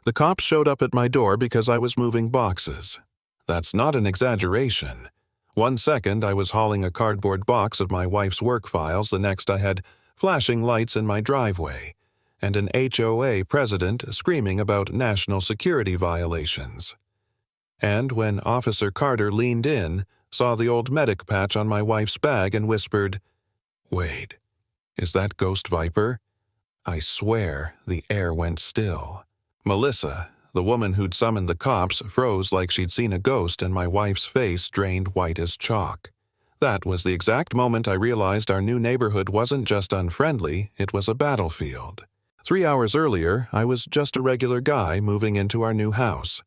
The cops showed up at my door because I was moving boxes. That's not an exaggeration. One second I was hauling a cardboard box of my wife's work files, the next I had flashing lights in my driveway, and an HOA president screaming about national security violations. And when Officer Carter leaned in, saw the old medic patch on my wife's bag and whispered, "Wait, is that Ghost Viper?" I swear the air went still. Melissa, the woman who'd summoned the cops, froze like she'd seen a ghost, and my wife's face drained white as chalk. That was the exact moment I realized our new neighborhood wasn't just unfriendly, it was a battlefield. 3 hours earlier, I was just a regular guy moving into our new house.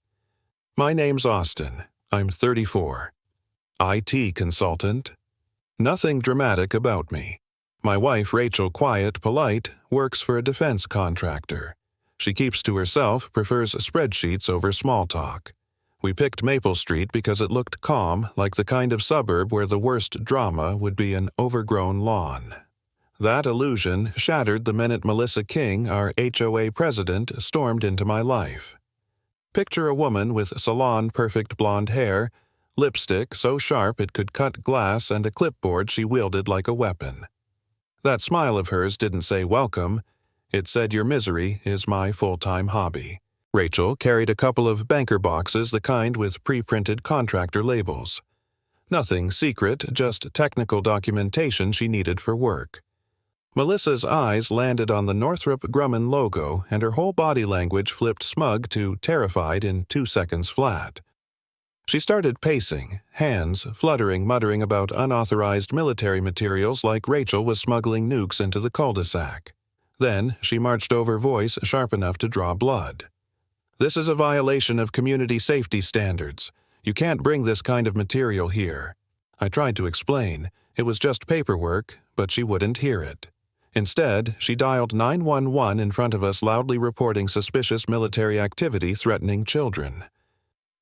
My name's Austin. I'm 34. IT consultant. Nothing dramatic about me. My wife, Rachel, quiet, polite, works for a defense contractor. She keeps to herself, prefers spreadsheets over small talk. We picked Maple Street because it looked calm, like the kind of suburb where the worst drama would be an overgrown lawn. That illusion shattered the minute Melissa King, our HOA president, stormed into my life. Picture a woman with salon-perfect blonde hair, lipstick so sharp it could cut glass, and a clipboard she wielded like a weapon. That smile of hers didn't say welcome. It said your misery is my full-time hobby. Rachel carried a couple of banker boxes, the kind with pre-printed contractor labels. Nothing secret, just technical documentation she needed for work. Melissa's eyes landed on the Northrop Grumman logo, and her whole body language flipped smug to terrified in 2 seconds flat. She started pacing, hands fluttering, muttering about unauthorized military materials like Rachel was smuggling nukes into the cul-de-sac. Then she marched over, voice sharp enough to draw blood. "This is a violation of community safety standards. You can't bring this kind of material here." I tried to explain. It was just paperwork, but she wouldn't hear it. Instead, she dialed 911 in front of us, loudly reporting suspicious military activity threatening children.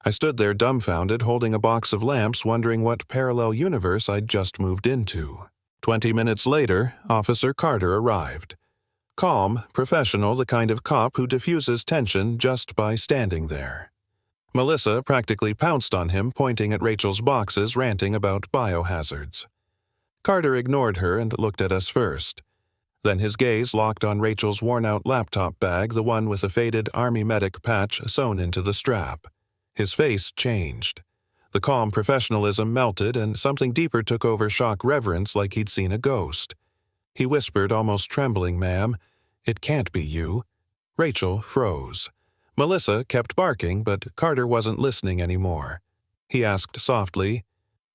I stood there dumbfounded, holding a box of lamps, wondering what parallel universe I'd just moved into. 20 minutes later, Officer Carter arrived. Calm, professional, the kind of cop who diffuses tension just by standing there. Melissa practically pounced on him, pointing at Rachel's boxes, ranting about biohazards. Carter ignored her and looked at us first. Then his gaze locked on Rachel's worn-out laptop bag, the one with a faded Army medic patch sewn into the strap. His face changed. The calm professionalism melted, and something deeper took over, shock reverence, like he'd seen a ghost. He whispered, almost trembling, "Ma'am, it can't be you." Rachel froze. Melissa kept barking, but Carter wasn't listening anymore. He asked softly,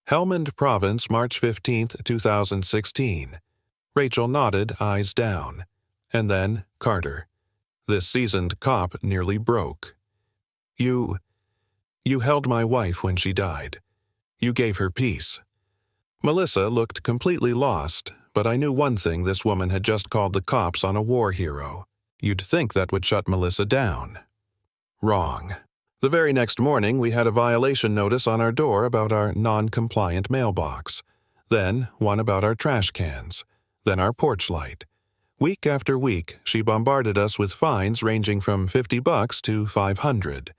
"Helmand Province, March 15, 2016. Rachel nodded, eyes down. And then Carter. This seasoned cop nearly broke. You held my wife when she died. You gave her peace." Melissa looked completely lost, but I knew one thing: this woman had just called the cops on a war hero. You'd think that would shut Melissa down. Wrong. The very next morning, we had a violation notice on our door about our non-compliant mailbox. Then one about our trash cans. Then our porch light. Week after week, she bombarded us with fines ranging from $50 to $500.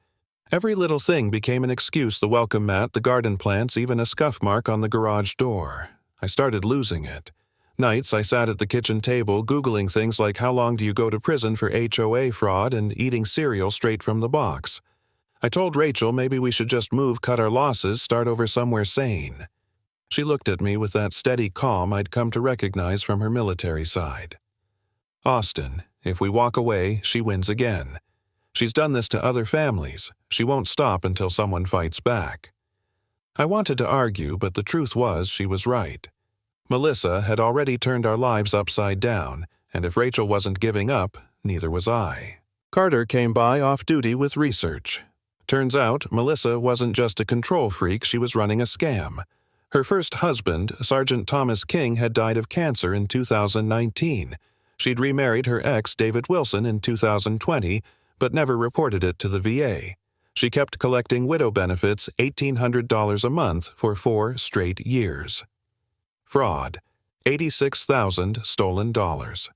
Every little thing became an excuse: the welcome mat, the garden plants, even a scuff mark on the garage door. I started losing it. Nights I sat at the kitchen table, Googling things like how long do you go to prison for HOA fraud, and eating cereal straight from the box. I told Rachel maybe we should just move, cut our losses, start over somewhere sane. She looked at me with that steady calm I'd come to recognize from her military side. "Austin, if we walk away, she wins again. She's done this to other families. She won't stop until someone fights back." I wanted to argue, but the truth was she was right. Melissa had already turned our lives upside down, and if Rachel wasn't giving up, neither was I. Carter came by off duty with research. Turns out, Melissa wasn't just a control freak, she was running a scam. Her first husband, Sergeant Thomas King, had died of cancer in 2019. She'd remarried her ex, David Wilson, in 2020, but never reported it to the VA. She kept collecting widow benefits, $1,800 a month, for 4 straight years. Fraud. 86,000 stolen dollars.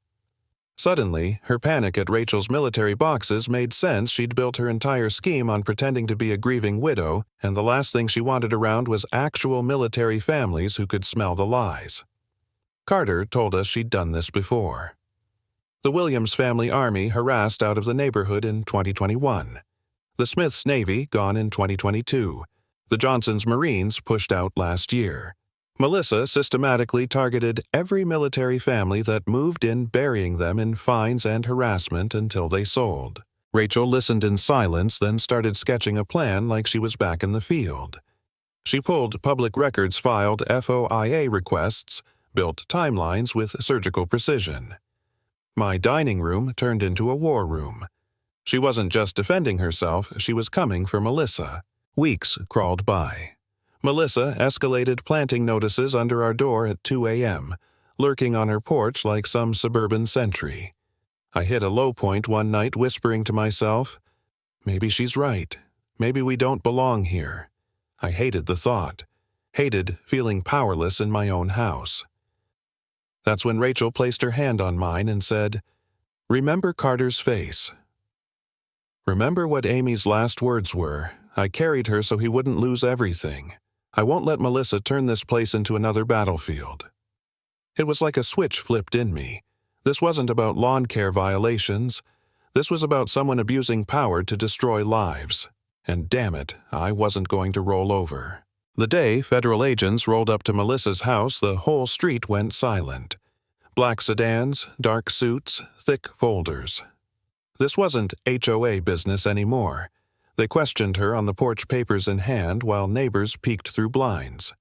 Suddenly, her panic at Rachel's military boxes made sense. She'd built her entire scheme on pretending to be a grieving widow, and the last thing she wanted around was actual military families who could smell the lies. Carter told us she'd done this before. The Williams family army harassed out of the neighborhood in 2021. The Smiths Navy gone in 2022. The Johnsons Marines pushed out last year. Melissa systematically targeted every military family that moved in, burying them in fines and harassment until they sold. Rachel listened in silence, then started sketching a plan like she was back in the field. She pulled public records filed FOIA requests, built timelines with surgical precision. My dining room turned into a war room. She wasn't just defending herself, she was coming for Melissa. Weeks crawled by. Melissa escalated planting notices under our door at 2 a.m., lurking on her porch like some suburban sentry. I hit a low point one night, whispering to myself, maybe she's right. Maybe we don't belong here. I hated the thought. Hated feeling powerless in my own house. That's when Rachel placed her hand on mine and said, "Remember Carter's face. Remember what Amy's last words were. I carried her so he wouldn't lose everything. I won't let Melissa turn this place into another battlefield." It was like a switch flipped in me. This wasn't about lawn care violations. This was about someone abusing power to destroy lives. And damn it, I wasn't going to roll over. The day federal agents rolled up to Melissa's house, the whole street went silent. Black sedans, dark suits, thick folders. This wasn't HOA business anymore. They questioned her on the porch, papers in hand, while neighbors peeked through blinds.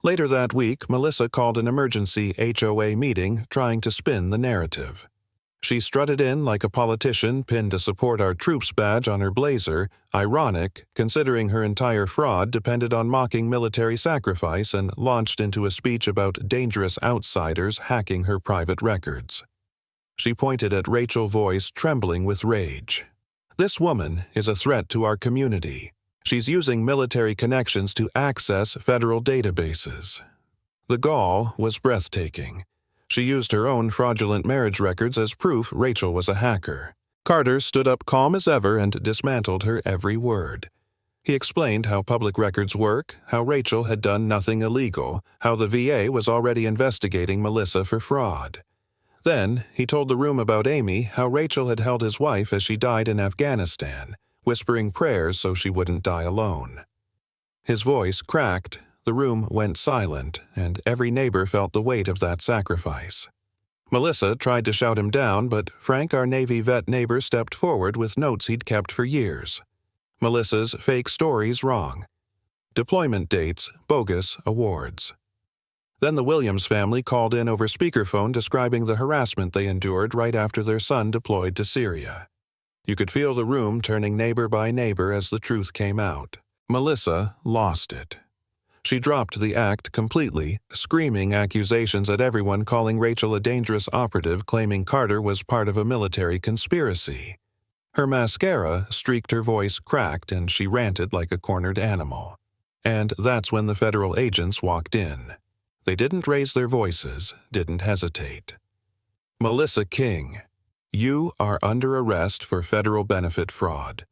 Later that week, Melissa called an emergency HOA meeting, trying to spin the narrative. She strutted in like a politician, pinned a Support Our Troops badge on her blazer, ironic, considering her entire fraud depended on mocking military sacrifice, and launched into a speech about dangerous outsiders hacking her private records. She pointed at Rachel, voice trembling with rage. "This woman is a threat to our community. She's using military connections to access federal databases." The gall was breathtaking. She used her own fraudulent marriage records as proof Rachel was a hacker. Carter stood up calm as ever and dismantled her every word. He explained how public records work, how Rachel had done nothing illegal, how the VA was already investigating Melissa for fraud. Then, he told the room about Amy, how Rachel had held his wife as she died in Afghanistan, whispering prayers so she wouldn't die alone. His voice cracked, the room went silent, and every neighbor felt the weight of that sacrifice. Melissa tried to shout him down, but Frank, our Navy vet neighbor, stepped forward with notes he'd kept for years. Melissa's fake stories wrong. Deployment dates, bogus awards. Then the Williams family called in over speakerphone describing the harassment they endured right after their son deployed to Syria. You could feel the room turning neighbor by neighbor as the truth came out. Melissa lost it. She dropped the act completely, screaming accusations at everyone, calling Rachel a dangerous operative, claiming Carter was part of a military conspiracy. Her mascara streaked, her voice cracked, and she ranted like a cornered animal. And that's when the federal agents walked in. They didn't raise their voices, didn't hesitate. "Melissa King, you are under arrest for federal benefit fraud,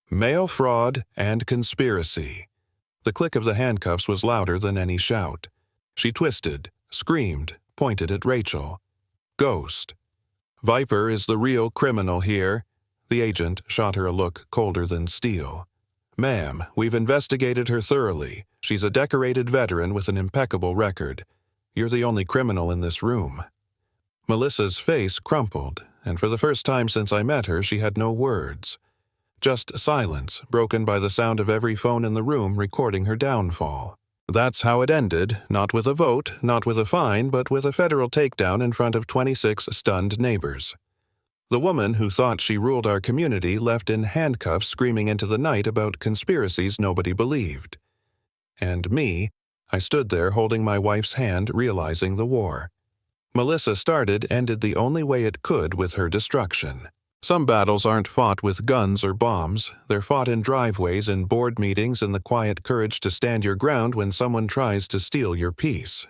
mail fraud, and conspiracy." The click of the handcuffs was louder than any shout. She twisted, screamed, pointed at Rachel. "Ghost. Viper is the real criminal here." The agent shot her a look colder than steel. "Ma'am, we've investigated her thoroughly. She's a decorated veteran with an impeccable record. You're the only criminal in this room." Melissa's face crumpled, and for the first time since I met her, she had no words. Just silence, broken by the sound of every phone in the room recording her downfall. That's how it ended, not with a vote, not with a fine, but with a federal takedown in front of 26 stunned neighbors. The woman who thought she ruled our community left in handcuffs, screaming into the night about conspiracies nobody believed. And me, I stood there holding my wife's hand, realizing the war Melissa started ended the only way it could, with her destruction. Some battles aren't fought with guns or bombs. They're fought in driveways, in board meetings, in the quiet courage to stand your ground when someone tries to steal your peace.